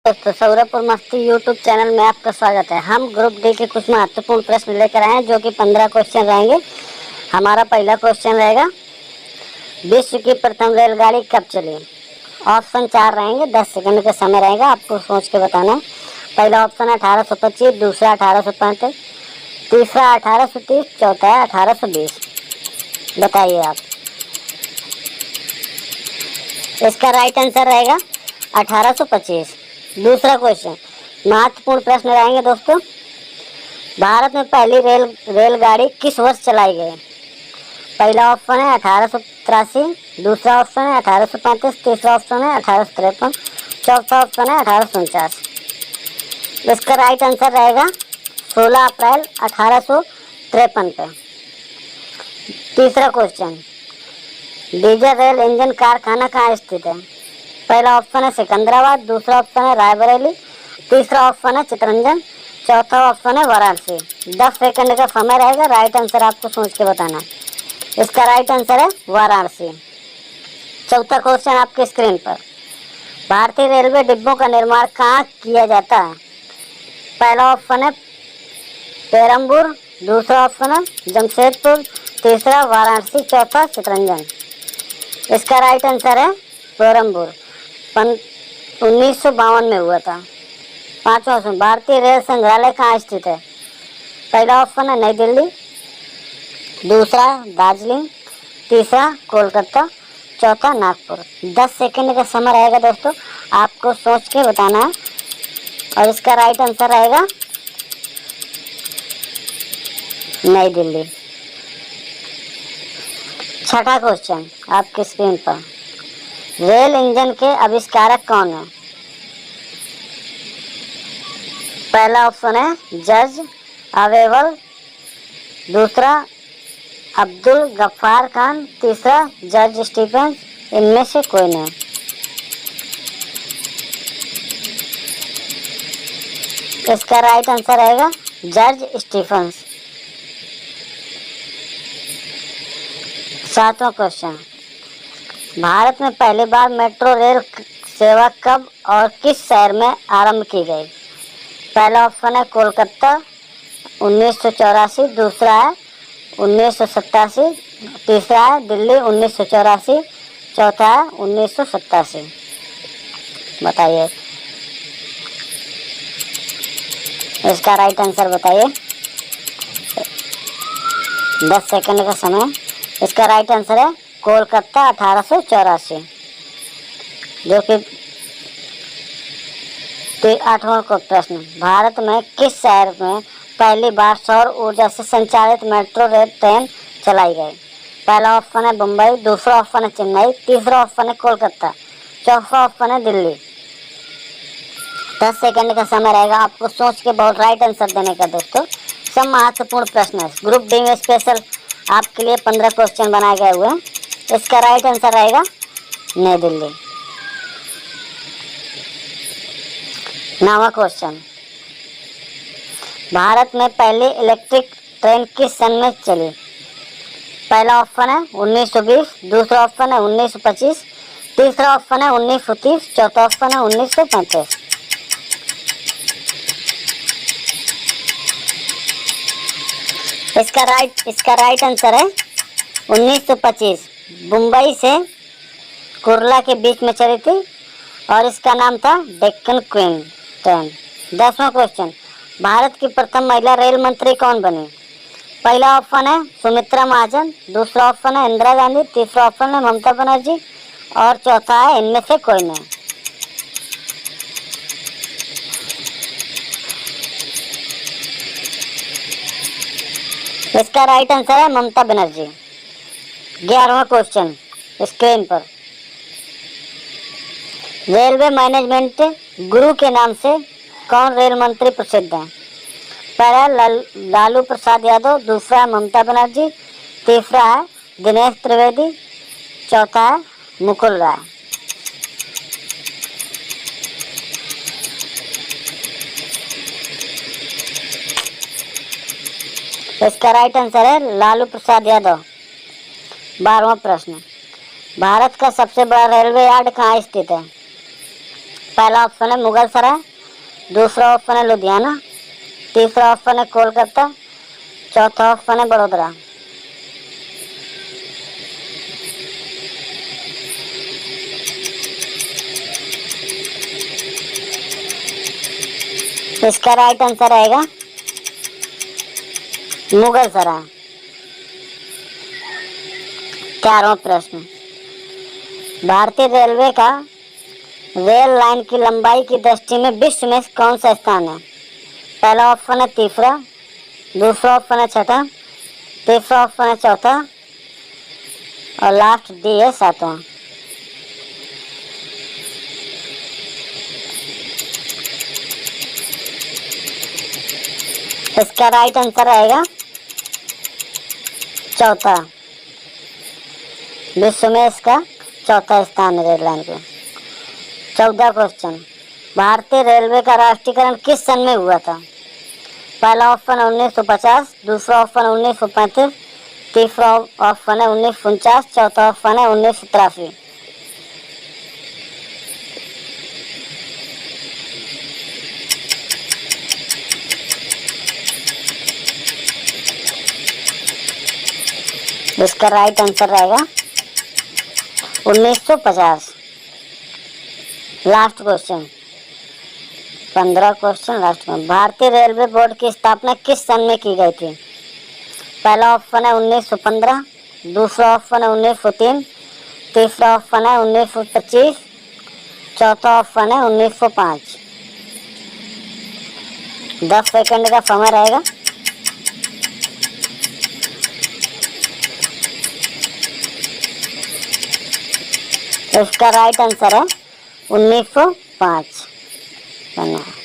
दोस्तों, सौरभपुर मस्ती YouTube channel में आपका स्वागत है। हम ग्रुप डी के कुछ महत्वपूर्ण प्रश्न लेकर आए हैं जो कि 15 क्वेश्चन रहेंगे। हमारा पहला क्वेश्चन रहेगा, विश्व की प्रथम रेलगाड़ी कब चली? ऑप्शन 4 रहेंगे, 10 सेकंड का समय रहेगा, आपको सोच के बताना है। पहला ऑप्शन है 1825, दूसरा 1835, तीसरा 1830, चौथा है 1820। बताइए आप। इसका राइट आंसर रहेगा 1825। दूसरा क्वेश्चन, महत्वपूर्ण प्रश्न रहेंगे दोस्तों। भारत में पहली रेलगाड़ी किस वर्ष चलाई गई? पहला ऑप्शन है 1883, दूसरा ऑप्शन है 1835, तीसरा ऑप्शन है 1853, चौथा ऑप्शन है 1849। इसका राइट आंसर रहेगा 16 अप्रैल 1853 पे। तीसरा क्वेश्चन, डीजल रेल इंजन कारखाना कहाँ स्थित है? पहला ऑप्शन है सिकंदराबाद, दूसरा ऑप्शन है रायबरेली, तीसरा ऑप्शन है चितरंजन, चौथा ऑप्शन है वाराणसी। 10 सेकंड का समय रहेगा, राइट आंसर आपको सोच के बताना है। इसका राइट आंसर है वाराणसी। चौथा क्वेश्चन आपके स्क्रीन पर, भारतीय रेलवे डिब्बों का निर्माण कहाँ किया जाता है? पहला ऑप्शन है पेरम्बूर, दूसरा ऑप्शन है जमशेदपुर, तीसरा वाराणसी, चौथा चितरंजन। इसका राइट आंसर है पेरम्बूर। 1952 में हुआ था। पांचवा ऑप्शन, भारतीय रेल संग्रहालय कहाँ स्थित है? पहला ऑप्शन है नई दिल्ली, दूसरा दार्जिलिंग, तीसरा कोलकाता, चौथा नागपुर। 10 सेकंड का समय रहेगा दोस्तों, आपको सोच के बताना है और इसका राइट आंसर रहेगा नई दिल्ली। छठा क्वेश्चन आपकी स्क्रीन पर, रेल इंजन के आविष्कारक कौन है? पहला ऑप्शन है जॉर्ज अवेवल, दूसरा अब्दुल गफ्फार खान, तीसरा जॉर्ज स्टीफेंस। इनमें से कोई नहीं। इसका राइट आंसर रहेगा जॉर्ज स्टीफेंस। सातवां क्वेश्चन, भारत में पहली बार मेट्रो रेल सेवा कब और किस शहर में आरंभ की गई? पहला ऑप्शन है कोलकाता 1984, दूसरा है 1987, तीसरा है दिल्ली 1984, चौथा है 1987। बताइए इसका राइट आंसर बताइए। 10 सेकंड का समय। इसका राइट आंसर है कोलकाता 1884, जो कि 8वां को प्रश्न, भारत में किस शहर में पहली बार सौर ऊर्जा से संचालित मेट्रो रेल ट्रेन चलाई गई? पहला ऑप्शन है मुंबई, दूसरा ऑप्शन है चेन्नई, तीसरा ऑप्शन है कोलकाता, चौथा ऑप्शन है दिल्ली। 10 सेकंड का समय रहेगा, आपको सोच के बहुत राइट आंसर देने का दोस्तों। सब महत्वपूर्ण प्रश्न है। ग्रुप डी में स्पेशल आपके लिए 15 क्वेश्चन बनाए गए हुए हैं। इसका राइट आंसर रहेगा नई दिल्ली। 9वां क्वेश्चन, भारत में पहली इलेक्ट्रिक ट्रेन किस सन में चली? पहला ऑप्शन है 1920, दूसरा ऑप्शन है 1925, तीसरा ऑप्शन है 1930, चौथा ऑप्शन है 1935। इसका राइट आंसर है 1925। मुंबई से कुर्ला के बीच में चली थी और इसका नाम था डेक्कन क्वीन ट्रेन। 10वां क्वेश्चन, भारत की प्रथम महिला रेल मंत्री कौन बनी? पहला ऑप्शन है सुमित्रा महाजन, दूसरा ऑप्शन है इंदिरा गांधी, तीसरा ऑप्शन है ममता बनर्जी और चौथा है इनमें से कोई नहीं। इसका राइट आंसर है ममता बनर्जी। 11वां क्वेश्चन स्क्रीन पर, रेलवे मैनेजमेंट गुरु के नाम से कौन रेल मंत्री प्रसिद्ध है? पहला लालू प्रसाद यादव, दूसरा है ममता बनर्जी, तीसरा है दिनेश त्रिवेदी, चौथा है मुकुल राय। इसका राइट आंसर है लालू प्रसाद यादव। 12वां प्रश्न, भारत का सबसे बड़ा रेलवे यार्ड कहाँ स्थित है? पहला ऑप्शन है मुगल सराय, दूसरा ऑप्शन है लुधियाना, तीसरा ऑप्शन है कोलकाता, चौथा ऑप्शन है बड़ोदरा। इसका राइट आंसर आएगा मुगल सराय। 11वां प्रश्न, भारतीय रेलवे का रेल लाइन की लंबाई की दृष्टि में विश्व में कौन सा स्थान है? पहला ऑप्शन है तीसरा, दूसरा ऑप्शन है छठा, तीसरा ऑप्शन है चौथा और लास्ट डी है सातवां। इसका राइट आंसर आएगा चौथा। विश्व में इसका चौथा स्थान है रेल लाइन का। 14 क्वेश्चन, भारतीय रेलवे का राष्ट्रीयकरण किस सन में हुआ था? पहला ऑप्शन है 1950, दूसरा ऑप्शन 1935, तीसरा ऑप्शन है 1949, चौथा ऑप्शन है 1983। इसका राइट आंसर रहेगा 1950। लास्ट क्वेश्चन, 15 क्वेश्चन लास्ट में। भारतीय रेलवे बोर्ड की स्थापना किस सन में की गई थी? पहला ऑप्शन है 1915, दूसरा ऑप्शन है 1903, तीसरा ऑप्शन है 1925, चौथा ऑप्शन है 1905। 10 सेकंड का समय रहेगा। इसका राइट आंसर है 1905। धन्यवाद।